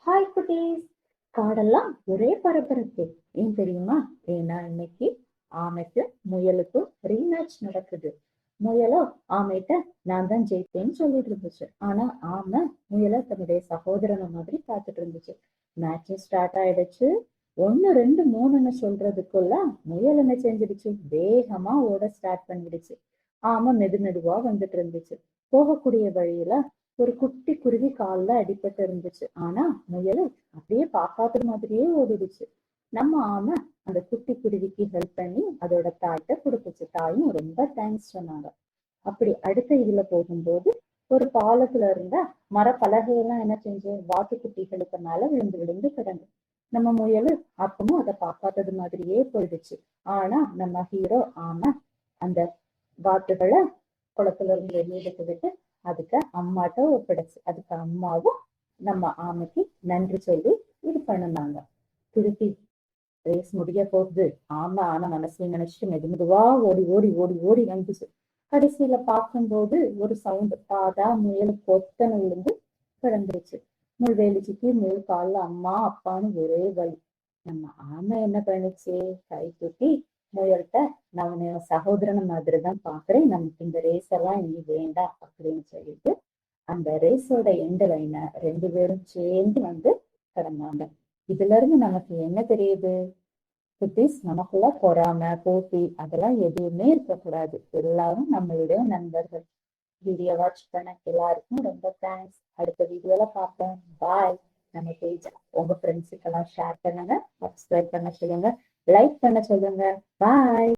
Hi குட்டீஸ். காடெல்லாம் ஒரே பரபரப்பு. ஏன் தெரியுமா? ஏன்னா இன்னைக்கு ஆமைக்கு முயலுக்கும் ரீமேட்ச் நடக்குது. முயலோ ஆமைட்ட நான் தான் ஜெயிப்பேன்னு சொல்லிட்டு இருந்துச்சு. ஆனா ஆமை முயலை தன்னுடைய சகோதரனை மாதிரி பார்த்துட்டு இருந்துச்சு. மேட்சும் ஸ்டார்ட் ஆயிடுச்சு. 1 2 3ன்னு சொல்றதுக்குள்ள முயல் என்ன செஞ்சிடுச்சு? வேகமா ஓட ஸ்டார்ட் பண்ணிடுச்சு. ஆமை மெது மெதுவா வந்துட்டு இருந்துச்சு. போகக்கூடிய வழியில ஒரு குட்டி குருவி கால்ல அடிபட்டு இருந்துச்சு. ஆனா முயல் அப்படியே பார்க்காத மாதிரியே ஓடிடுச்சு. நம்ம ஆமை அந்த குட்டி குருவிக்கு ஹெல்ப் பண்ணி அதோட தாய்ட்ட கொடுத்துச்சு. தாயும் ரொம்ப தேங்க்ஸ் சொன்னாங்க. அப்படி அடுத்த இதுல போகும்போது ஒரு பாலத்துல இருந்த மரப்பலகையெல்லாம் என்ன செஞ்சு வாத்துக்குட்டிகளுக்கு மேல விழுந்து விழுந்து கிடந்து நம்ம முயல் அப்பவும் அதை பார்க்காதது மாதிரியே போயிடுச்சு. ஆனா நம்ம ஹீரோ ஆமை அந்த வாத்துகளை குளத்துல இருந்து வெளியிட்டு விட்டு அதுக்கு அம்மாட்ட ஒப்படைச்சு. அதுக்கு அம்மாவும் நம்ம ஆமைக்கு நன்றி சொல்லி இது பண்ணுனாங்க. திருப்பி ரேஸ் முடிய போகுது. ஆமை ஆனா மனசுல நினைச்சிட்டு மெது மெதுவா ஓடி ஓடி ஓடி ஓடி வந்துச்சு. கடைசியில பார்க்கும்போது ஒரு சவுண்ட் பாதா முயல் பொத்தன விழுந்து கிடந்துருச்சு. முள்வேலி சிக்கி முயல் கால்ல அம்மா அப்பான்னு ஒரே வலி. நம்ம ஆமை என்ன பண்ணுச்சு? கை தூக்கி முயல்கிட்ட நான் உன்னை சகோதரன் மாதிரிதான் பாக்குறேன், நமக்கு இந்த ரேஸ் எல்லாம் இனி வேண்டாம் அப்படின்னு சொல்லிட்டு அந்த ரேஸோட எண்டு லைனை 2 பேரும் சேர்ந்து வந்து கடந்தாங்க. இதுல இருந்து நமக்கு என்ன தெரியுது குட்டீஸ்? நமக்குள்ள பொறாமை போட்டி அதெல்லாம் எதுவுமே இருக்கக்கூடாது. எல்லாரும் நம்மளுடைய நண்பர்கள். வீடியோ வாட்ச் பண்ண எல்லாருக்கும் ரொம்ப தேங்க்ஸ். அடுத்த வீடியோல பார்ப்போம். பாய். நம்ம பேஜ் உங்க ஃப்ரெண்ட்ஸுக்கெல்லாம் ஷேர் பண்ணுங்க, சப்ஸ்கிரைப் பண்ண சொல்லுங்க, லைக் பண்ண சொல்லுங்க. பாய்.